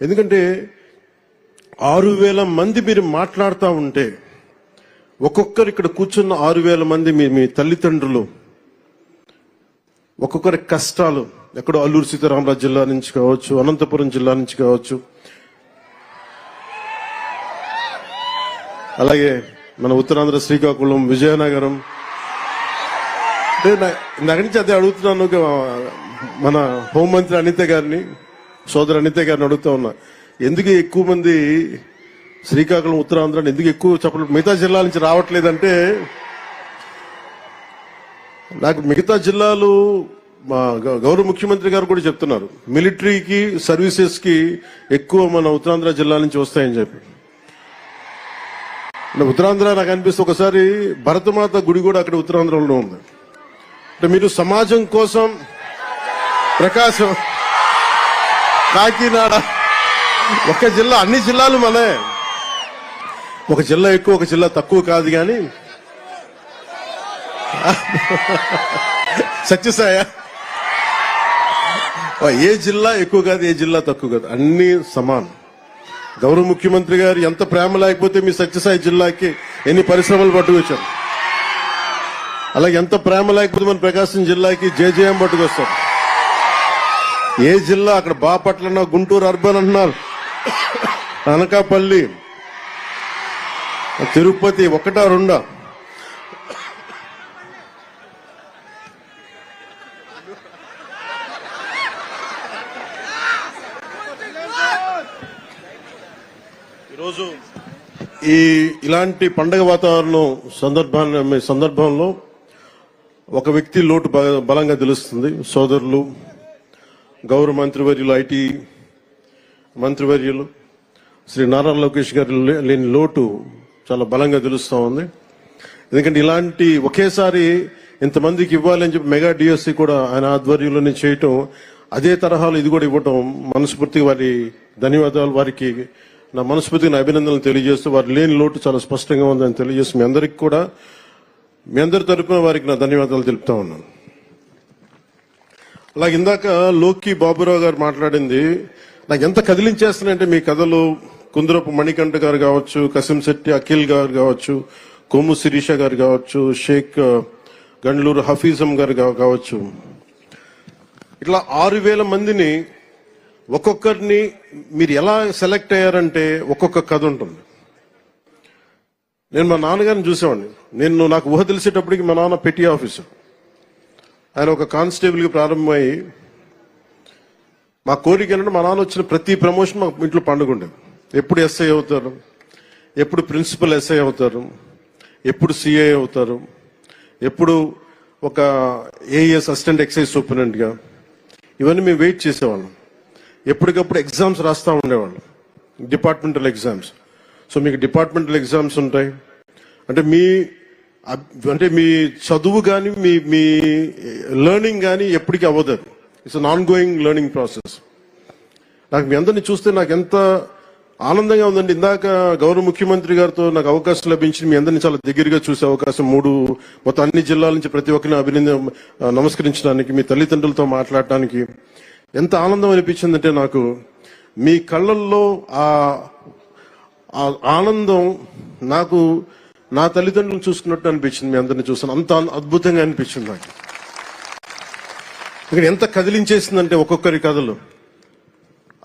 ఎందుకంటే 6,000 మంది మీరు మాట్లాడుతూ ఉంటే ఒక్కొక్కరు ఇక్కడ కూర్చున్న 6,000 మంది మీ తల్లిదండ్రులు, ఒక్కొక్కరి కష్టాలు, ఎక్కడో అల్లూరు సీతారామరాజు జిల్లా నుంచి కావచ్చు, అనంతపురం జిల్లా నుంచి కావచ్చు, అలాగే మన ఉత్తరాంధ్ర శ్రీకాకుళం, విజయనగరం. అంటే నాకు నుంచి అదే అడుగుతున్నాను, మన హోంమంత్రి అనిత గారిని, సోదరు అనిత గారిని అడుగుతా ఉన్నా, ఎందుకు ఎక్కువ మంది శ్రీకాకుళం, ఉత్తరాంధ్ర ఎందుకు ఎక్కువ చెప్పలేదు, మిగతా జిల్లాల నుంచి రావట్లేదంటే, నాకు మిగతా జిల్లాలు మా గౌరవ ముఖ్యమంత్రి గారు కూడా చెప్తున్నారు, మిలిటరీకి సర్వీసెస్ కి ఎక్కువ మన ఉత్తరాంధ్ర జిల్లా నుంచి వస్తాయని చెప్పి. ఉత్తరాంధ్ర నాకు అనిపిస్తే ఒకసారి భరతమాత గుడి కూడా అక్కడ ఉత్తరాంధ్రలో ఉంది. అంటే మీరు సమాజం కోసం ప్రకాశం, కాకినాడ, ఒక జిల్లా, అన్ని జిల్లాలు మనే, ఒక జిల్లా ఎక్కువ ఒక జిల్లా తక్కువ కాదు. కానీ సత్యసాయ ఏ జిల్లా ఎక్కువ కాదు, ఏ జిల్లా తక్కువ కాదు, అన్ని సమానం. గౌరవ ముఖ్యమంత్రి గారు ఎంత ప్రేమ లేకపోతే మీ సత్యసాయి జిల్లాకి ఎన్ని పరిశ్రమలు పట్టుకొచ్చారు, అలాగే ఎంత ప్రేమ లేకపోతే మన ప్రకాశం జిల్లాకి జేజేఎం పట్టుకొస్తారు. ఏ జిల్లా అక్కడ బాపట్ల అన్నా, గుంటూరు అర్బన్ అన్నారు, అనకాపల్లి, తిరుపతి, ఒకటా రెండా, ఈరోజు ఇలాంటి పండగ వాతావరణం సందర్భంలో ఒక వ్యక్తి లోటు బలంగా తెలుస్తుంది. సోదరులు, గౌరవ మంత్రివర్యులు, ఐటీ మంత్రివర్యులు శ్రీ నారా లోకేష్ గారు లేని లోటు చాలా బలంగా తెలుస్తూ ఉంది. ఎందుకంటే ఇలాంటి ఒకేసారి ఇంతమందికి ఇవ్వాలని చెప్పి మెగా డిఎస్సి కూడా ఆయన ఆధ్వర్యంలోనే చేయటం, అదే తరహాలో ఇది కూడా ఇవ్వటం, మనస్ఫూర్తిగా వారి ధన్యవాదాలు, వారికి నా మనస్ఫూర్తిగా నా అభినందనలు తెలియజేస్తూ, వారి లేని లోటు చాలా స్పష్టంగా ఉందని తెలియజేస్తూ మీ అందరికి కూడా, మీ అందరి తరపున వారికి నా ధన్యవాదాలు తెలుపుతా ఉన్నాను. అలాగే ఇందాక లోకి బాబురావు గారు మాట్లాడింది నాకు ఎంత కదిలించేస్తున్నాయంటే, మీ కథలు కుందరపు మణికంఠ గారు కావచ్చు, కసింశెట్టి అఖిల్ గారు కావచ్చు, కొమ్ము శిరీష గారు కావచ్చు, షేక్ గండ్లూరు హఫీజం గారు కావచ్చు, ఇట్లా 6,000 మందిని ఒక్కొక్కరిని మీరు ఎలా సెలెక్ట్ అయ్యారంటే ఒక్కొక్క కథ ఉంటుంది. నేను మా నాన్నగారిని చూసేవాడిని. నాకు ఊహ తెలిసేటప్పటికి మా నాన్న పెట్టి ఆఫీసర్, ఆయన ఒక కానిస్టేబుల్కి ప్రారంభమై, మా కోరిక ఏంటంటే మా నాన్న వచ్చిన ప్రతి ప్రమోషన్ మా ఇంట్లో పండుగ ఉండేది. ఎప్పుడు ఎస్ఐ అవుతారు, ఎప్పుడు ప్రిన్సిపల్ ఎస్ఐ అవుతారు, ఎప్పుడు సిఐ అవుతారు, ఎప్పుడు ఒక ఏఎస్ అసిస్టెంట్ ఎక్సైజ్ సూపరింటెండెంట్గా, ఇవన్నీ మేము వెయిట్ చేసేవాళ్ళం. ఎప్పటికప్పుడు ఎగ్జామ్స్ రాస్తూ ఉండేవాళ్ళం, డిపార్ట్మెంటల్ ఎగ్జామ్స్. సో మీకు డిపార్ట్మెంటల్ ఎగ్జామ్స్ ఉంటాయి అంటే మీ చదువు కానీ మీ లెర్నింగ్ కానీ ఎప్పటికీ అవ్వదు. It's an on going learning process. నాకు మీ అందరినీ చూస్తే నాకు ఎంత ఆనందంగా ఉందండి. ఇందాక గౌరవ ముఖ్యమంత్రి గారితో నాకు అవకాశం లభించింది, మీ అందరినీ చాలా దగ్గరగా చూసే అవకాశం, మొత్తం అన్ని జిల్లాల నుంచి ప్రతి ఒక్కరిని నమస్కరించడానికి, మీ తల్లిదండ్రులతో మాట్లాడటానికి ఎంత ఆనందం అనిపించిందంటే, నాకు మీ కళ్ళల్లో ఆ ఆనందం నాకు నా తల్లిదండ్రులను చూసుకున్నట్టు అనిపించింది. మీ అందరిని చూసాను, అంత అద్భుతంగా అనిపించింది నాకు. ఇక్కడ ఎంత కదిలించేసిందంటే ఒక్కొక్కరి కథలు.